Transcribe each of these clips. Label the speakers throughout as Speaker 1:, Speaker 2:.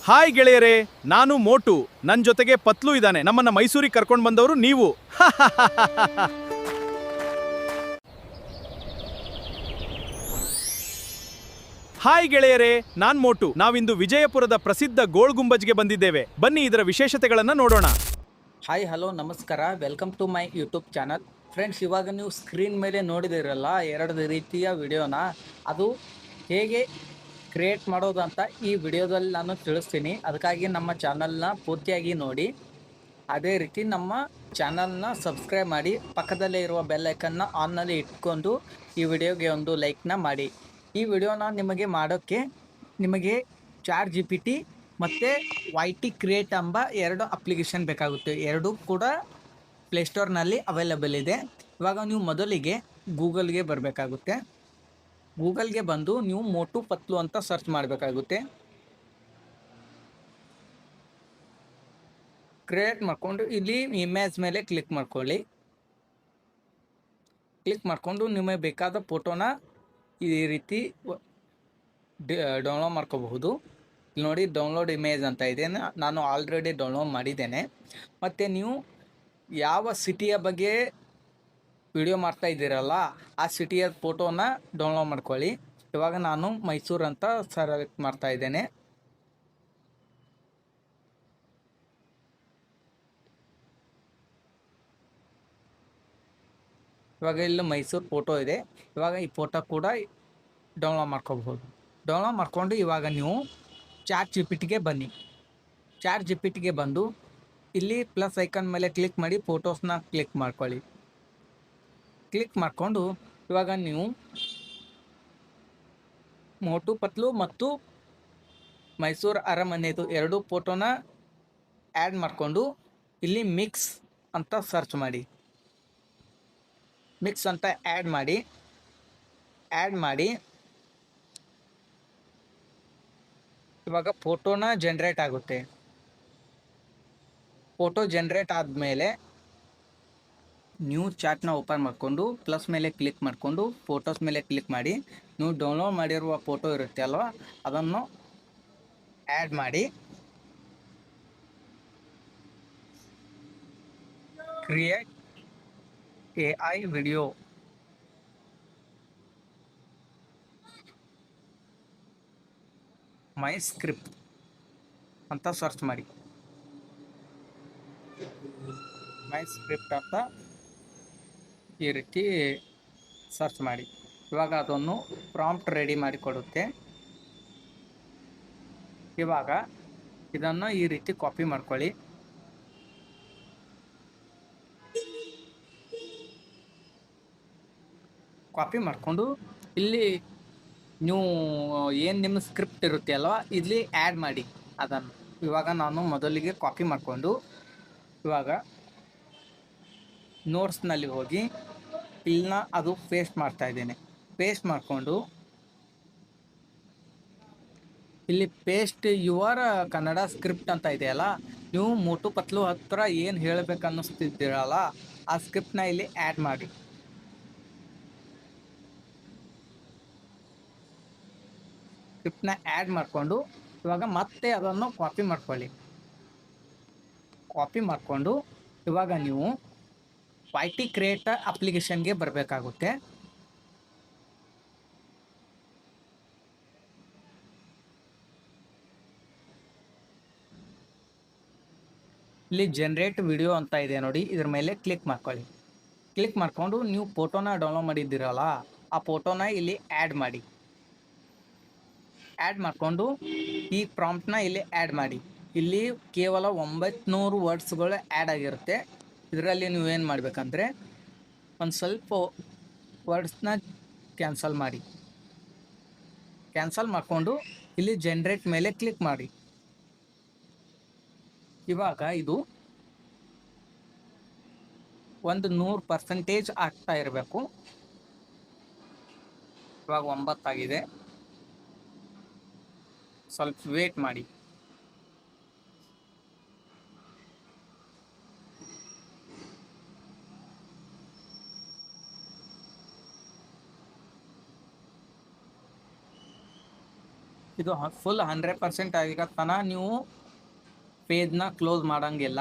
Speaker 1: Hi ಗೆಳೆಯರೇ, ನಾನು ಮೋಟು. ನನ್ನ ಜೊತೆಗೆ ಪತ್ಲು ಇದ್ದಾನೆ. ನಮ್ಮನ್ನ ಮೈಸೂರಿಗೆ ಕರ್ಕೊಂಡು ಬಂದವರು ನೀವು. ಹಾಯ್ ಗೆಳೆಯರೇ, ನಾನ್ ಮೋಟು. ನಾವಿಂದು ವಿಜಯಪುರದ ಪ್ರಸಿದ್ಧ ಗೋಳ್ ಗುಂಬಜ್ಗೆ ಬಂದಿದ್ದೇವೆ. ಬನ್ನಿ ಇದರ ವಿಶೇಷತೆಗಳನ್ನ ನೋಡೋಣ.
Speaker 2: ಹಾಯ್ ಹಲೋ ನಮಸ್ಕಾರ, welcome to my YouTube channel. Friends, ಇವಾಗ ನೀವು ಸ್ಕ್ರೀನ್ ಮೇಲೆ ನೋಡಿದಿರಲ್ಲ ಎರಡು ರೀತಿಯ ವಿಡಿಯೋನ, ಅದು ಹೇಗೆ ಕ್ರಿಯೇಟ್ ಮಾಡೋದು ಅಂತ ಈ ವಿಡಿಯೋದಲ್ಲಿ ನಾನು ತಿಳಿಸ್ತೀನಿ. ಅದಕ್ಕಾಗಿ ನಮ್ಮ ಚಾನಲ್ನ ಪೂರ್ತಿಯಾಗಿ ನೋಡಿ. ಅದೇ ರೀತಿ ನಮ್ಮ ಚಾನಲ್ನ ಸಬ್ಸ್ಕ್ರೈಬ್ ಮಾಡಿ, ಪಕ್ಕದಲ್ಲೇ ಇರುವ ಬೆಲ್ ಐಕನ್ನ ಆನ್ನಲ್ಲಿ ಇಟ್ಕೊಂಡು ಈ ವಿಡಿಯೋಗೆ ಒಂದು ಲೈಕ್ನ ಮಾಡಿ. ಈ ವಿಡಿಯೋನ ನಿಮಗೆ ಮಾಡೋಕ್ಕೆ ನಿಮಗೆ ಚಾಟ್ GPT ಮತ್ತು YT ಕ್ರಿಯೇಟ್ ಎಂಬ ಎರಡು ಅಪ್ಲಿಕೇಶನ್ ಬೇಕಾಗುತ್ತೆ. ಎರಡೂ ಕೂಡ ಪ್ಲೇಸ್ಟೋರ್ನಲ್ಲಿ ಅವೈಲೇಬಲ್ ಇದೆ. ಇವಾಗ ನೀವು ಮೊದಲಿಗೆ ಗೂಗಲ್ಗೆ ಬರಬೇಕಾಗುತ್ತೆ. ಗೂಗಲ್ಗೆ ಬಂದು ನೀವು ಮೋಟು ಪತ್ಲು ಅಂತ ಸರ್ಚ್ ಮಾಡಬೇಕಾಗುತ್ತೆ. ಕ್ರಿಯೇಟ್ ಮಾಡಿಕೊಂಡು ಇಲ್ಲಿ ಇಮೇಜ್ ಮೇಲೆ ಕ್ಲಿಕ್ ಮಾಡ್ಕೊಳ್ಳಿ. ಕ್ಲಿಕ್ ಮಾಡಿಕೊಂಡು ನಿಮಗೆ ಬೇಕಾದ ಫೋಟೋನ ಈ ರೀತಿ ಡೌನ್ಲೋಡ್ ಮಾಡ್ಕೋಬಹುದು. ಇಲ್ಲಿ ನೋಡಿ, ಡೌನ್ಲೋಡ್ ಇಮೇಜ್ ಅಂತ ಇದೆ. ನಾನು ಆಲ್ರೆಡಿ ಡೌನ್ಲೋಡ್ ಮಾಡಿದ್ದೇನೆ. ಮತ್ತು ನೀವು ಯಾವ ಸಿಟಿಯ ಬಗ್ಗೆ ವಿಡಿಯೋ ಮಾಡ್ತಾ ಇದ್ದೀರಲ್ಲ, ಆ ಸಿಟಿಯ ಫೋಟೋನ ಡೌನ್ಲೋಡ್ ಮಾಡ್ಕೊಳ್ಳಿ. ಇವಾಗ ನಾನು ಮೈಸೂರು ಅಂತ ಸೆಲೆಕ್ಟ್ ಮಾಡ್ತಾ ಇದ್ದೇನೆ. ಇವಾಗ ಇಲ್ಲಿ ಮೈಸೂರು ಫೋಟೋ ಇದೆ. ಇವಾಗ ಈ ಫೋಟೋ ಕೂಡ ಡೌನ್ಲೋಡ್ ಮಾಡ್ಕೋಬಹುದು. ಡೌನ್ಲೋಡ್ ಮಾಡಿಕೊಂಡು ಇವಾಗ ನೀವು ಚಾಟ್ GPTಗೆ ಬನ್ನಿ. ಚಾಟ್ GPTಗೆ ಬಂದು ಇಲ್ಲಿ ಪ್ಲಸ್ ಐಕನ್ ಮೇಲೆ ಕ್ಲಿಕ್ ಮಾಡಿ ಫೋಟೋಸ್ನ ಕ್ಲಿಕ್ ಮಾಡ್ಕೊಳ್ಳಿ. ಕ್ಲಿಕ್ ಮಾಡಿಕೊಂಡು ಇವಾಗ ನೀವು ಮೋಟು ಪತ್ಲು ಮತ್ತು ಮೈಸೂರು ಅರಮನೆದು ಎರಡು ಫೋಟೋನ ಆ್ಯಡ್ ಮಾಡಿಕೊಂಡು ಇಲ್ಲಿ ಮಿಕ್ಸ್ ಅಂತ ಸರ್ಚ್ ಮಾಡಿ. ಮಿಕ್ಸ್ ಅಂತ ಆ್ಯಡ್ ಮಾಡಿ ಇವಾಗ ಫೋಟೋನ ಜನ್ರೇಟ್ ಆಗುತ್ತೆ. ಫೋಟೋ ಜನ್ರೇಟ್ ಆದಮೇಲೆ ನ್ಯೂ ಚಾಟ್ನ ಓಪನ್ ಮಾಡಿಕೊಂಡು ಪ್ಲಸ್ ಮೇಲೆ ಕ್ಲಿಕ್ ಮಾಡಿಕೊಂಡು ಫೋಟೋಸ್ ಮೇಲೆ ಕ್ಲಿಕ್ ಮಾಡಿ ನೀವು ಡೌನ್ಲೋಡ್ ಮಾಡಿರುವ ಫೋಟೋ ಇರುತ್ತೆ ಅಲ್ವ, ಅದನ್ನು ಆ್ಯಡ್ ಮಾಡಿ create AI video my script ಅಂತ ಸರ್ಚ್ ಮಾಡಿ. ಮೈ ಸ್ಕ್ರಿಪ್ಟ್ ಅಂತ ಈ ರೀತಿ ಸರ್ಚ್ ಮಾಡಿ. ಇವಾಗ ಅದನ್ನು ಪ್ರಾಂಪ್ಟ್ ರೆಡಿ ಮಾಡಿ ಕೊಡುತ್ತೆ. ಇವಾಗ ಇದನ್ನು ಈ ರೀತಿ ಕಾಪಿ ಮಾಡ್ಕೊಳ್ಳಿ. ಕಾಪಿ ಮಾಡಿಕೊಂಡು ಇಲ್ಲಿ ನೀವು ಏನು ನಿಮ್ಮ ಸ್ಕ್ರಿಪ್ಟ್ ಇರುತ್ತೆ ಅಲ್ವಾ, ಇಲ್ಲಿ ಆ್ಯಡ್ ಮಾಡಿ ಅದನ್ನು. ಇವಾಗ ನಾನು ಮೊದಲಿಗೆ ಕಾಪಿ ಮಾಡಿಕೊಂಡು ಇವಾಗ ನೋಟ್ಸ್ನಲ್ಲಿ ಹೋಗಿ ಇಲ್ಲನ್ನ ಅದು ಪೇಸ್ಟ್ ಮಾಡ್ತಾ ಇದ್ದೇನೆ. ಪೇಸ್ಟ್ ಮಾಡಿಕೊಂಡು ಇಲ್ಲಿ ಪೇಸ್ಟ್ ಯುವರ್ ಕನ್ನಡ ಸ್ಕ್ರಿಪ್ಟ್ ಅಂತ ಇದೆಯಲ್ಲ, ನೀವು ಮೋಟು ಪತ್ಲು ಹತ್ರ ಏನು ಹೇಳಬೇಕು ಅನ್ನಿಸ್ತಿದ್ದೀರಲ್ಲ, ಆ ಸ್ಕ್ರಿಪ್ಟ್ನ ಇಲ್ಲಿ ಆ್ಯಡ್ ಮಾಡಿ. ಸ್ಕ್ರಿಪ್ಟ್ನ ಆ್ಯಡ್ ಮಾಡಿಕೊಂಡು ಇವಾಗ ಮತ್ತೆ ಅದನ್ನು ಕಾಪಿ ಮಾಡ್ಕೊಳ್ಳಿ. ಕಾಪಿ ಮಾಡಿಕೊಂಡು ಇವಾಗ ನೀವು YT ಕ್ರಿಯೇಟ್ ಅಪ್ಲಿಕೇಶನ್ಗೆ ಬರಬೇಕಾಗುತ್ತೆ. ಇಲ್ಲಿ ಜನ್ರೇಟ್ ವಿಡಿಯೋ ಅಂತ ಇದೆ ನೋಡಿ, ಇದ್ರ ಮೇಲೆ ಕ್ಲಿಕ್ ಮಾಡ್ಕೊಳ್ಳಿ. ಕ್ಲಿಕ್ ಮಾಡಿಕೊಂಡು ನೀವು ಫೋಟೋನ ಡೌನ್ಲೋಡ್ ಮಾಡಿದ್ದೀರಲ್ಲ, ಆ ಫೋಟೋನ ಇಲ್ಲಿ ಆ್ಯಡ್ ಮಾಡಿ. ಆ್ಯಡ್ ಮಾಡಿಕೊಂಡು ಈ ಪ್ರಾಂಪ್ಟ್ನ ಇಲ್ಲಿ ಆ್ಯಡ್ ಮಾಡಿ. ಇಲ್ಲಿ ಕೇವಲ 900 ವರ್ಡ್ಸ್ಗಳು ಆ್ಯಡ್ ಆಗಿರುತ್ತೆ. ಇದರಲ್ಲಿ ನೀವೇನು ಮಾಡಬೇಕಂದ್ರೆ ಒಂದು ಸ್ವಲ್ಪ ವರ್ಡ್ಸ್ನ ಕ್ಯಾನ್ಸಲ್ ಮಾಡಿ. ಕ್ಯಾನ್ಸಲ್ ಮಾಡಿಕೊಂಡು ಇಲ್ಲಿ ಜನ್ರೇಟ್ ಮೇಲೆ ಕ್ಲಿಕ್ ಮಾಡಿ. ಇವಾಗ ಇದು 100% ಆಗ್ತಾ ಇರಬೇಕು. ಇವಾಗ 9 ಆಗಿದೆ. ಸ್ವಲ್ಪ ವೇಟ್ ಮಾಡಿ. ಇದು ಫುಲ್ 100% ಆಗಿರೋ ತನಕ ನೀವು ಪೇಜ್ನ ಕ್ಲೋಸ್ ಮಾಡೋಂಗಿಲ್ಲ.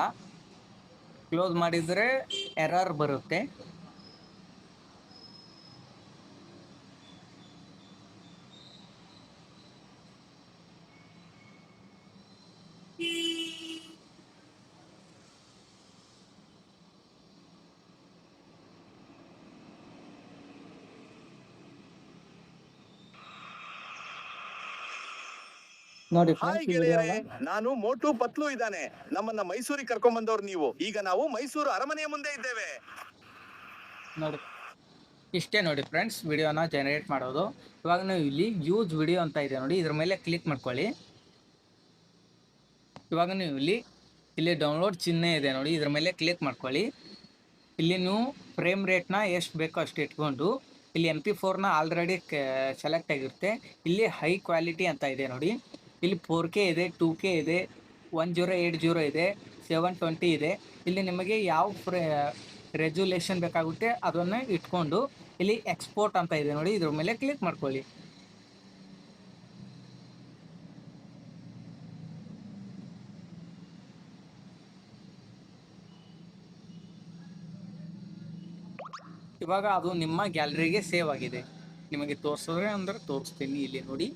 Speaker 2: ಕ್ಲೋಸ್ ಮಾಡಿದರೆ ಎರರ್ ಬರುತ್ತೆ. ನೋಡಿ
Speaker 3: ಹಾಯ್
Speaker 2: ಫ್ರೆಂಡ್ಸ್, ಈ
Speaker 3: ಗೆಳೆಯರೇ,
Speaker 2: ವಿಡಿಯೋನ
Speaker 3: ನಾನು ಮೋಟು ಪತ್ಲು ಇದ್ದಾನೆ. ನಮ್ಮನ್ನ ಮೈಸೂರಿಗೆ ಕರ್ಕೊಂಡ್ ಬಂದವ್ರು ನೀವು. ಈಗ ನಾವು ಮೈಸೂರು ಅರಮನೆಯ ಮುಂದೆ ಇದ್ದೇವೆ.
Speaker 2: ನೋಡಿ, ಇಷ್ಟೇ ನೋಡಿ ಫ್ರೆಂಡ್ಸ್ ವಿಡಿಯೋನ ಜನರೇಟ್ ಮಾಡೋದು. ಇವಾಗ ನೀವು ಇಲ್ಲಿ ಯೂಸ್ ವಿಡಿಯೋ ಅಂತ ಇದೆ ನೋಡಿ, ಇದ್ರ ಮೇಲೆ ಕ್ಲಿಕ್ ಮಾಡ್ಕೊಳ್ಳಿ. ಇವಾಗ ನೀವು ಇಲ್ಲಿ ಡೌನ್ಲೋಡ್ ಚಿಹ್ನೆ ಇದೆ ನೋಡಿ, ಇದ್ರ ಮೇಲೆ ಕ್ಲಿಕ್ ಮಾಡ್ಕೊಳ್ಳಿ. ಇಲ್ಲಿ ನೀವು ಫ್ರೇಮ್ ರೇಟ್ನ ಎಷ್ಟು ಬೇಕೋ ಅಷ್ಟು ಇಟ್ಕೊಂಡು, ಇಲ್ಲಿ MP4ನ ಆಲ್ರೆಡಿ ಸೆಲೆಕ್ಟ್ ಆಗಿರುತ್ತೆ. ಇಲ್ಲಿ ಹೈ ಕ್ವಾಲಿಟಿ ಅಂತ ಇದೆ ನೋಡಿ, ಇಲ್ಲಿ 4K ಇದೆ, 2K ಇದೆ, 1080 ಇದೆ, 720 ಇದೆ. ಇಲ್ಲಿ ನಿಮಗೆ ಯಾವ ರೆಜುಲೇಷನ್ ಬೇಕಾಗುತ್ತೆ ಅದನ್ನು ಇಟ್ಕೊಂಡು ಇಲ್ಲಿ ಎಕ್ಸ್ಪೋರ್ಟ್ ಅಂತ ಇದೆ ನೋಡಿ, ಇದ್ರ ಮೇಲೆ ಕ್ಲಿಕ್ ಮಾಡ್ಕೊಳ್ಳಿ. ಇವಾಗ ಅದು ನಿಮ್ಮ ಗ್ಯಾಲರಿಗೆ ಸೇವ್ ಆಗಿದೆ. ನಿಮಗೆ ತೋರಿಸಿದ್ರೆ ಅಂದ್ರೆ ತೋರಿಸ್ತೀನಿ, ಇಲ್ಲಿ ನೋಡಿ.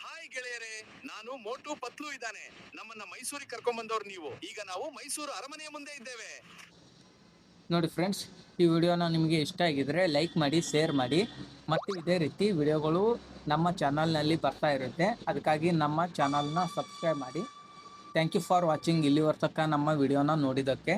Speaker 3: ಹಾಯ್ ಗೆಳೆಯರೇ, ನಾನು ಮೋಟು ಪತ್ಲು ಇದ್ದಾನೆ. ನಮ್ಮನ್ನ ಮೈಸೂರಿಗೆ ಕರ್ಕೊಂಡ್ ಬಂದವ್ರು ನೀವು. ಈಗ ನಾವು ಮೈಸೂರು ಅರಮನೆಯ ಮುಂದೆ ಇದ್ದೇವೆ.
Speaker 2: ನೋಡಿ ಫ್ರೆಂಡ್ಸ್, ಈ ವಿಡಿಯೋನ ನಿಮಗೆ ಇಷ್ಟ ಆಗಿದ್ರೆ ಲೈಕ್ ಮಾಡಿ, ಶೇರ್ ಮಾಡಿ. ಮತ್ತು ಇದೇ ರೀತಿ ವಿಡಿಯೋಗಳು ನಮ್ಮ ಚಾನಲ್ನಲ್ಲಿ ಬರ್ತಾ ಇರುತ್ತೆ. ಅದಕ್ಕಾಗಿ ನಮ್ಮ ಚಾನಲ್ನ ಸಬ್ಸ್ಕ್ರೈಬ್ ಮಾಡಿ. Thank you for watching. ಇಲ್ಲಿವರೆಗೆ ನಮ್ಮ ವಿಡಿಯೋನ ನೋಡಿದ್ದಕ್ಕೆ.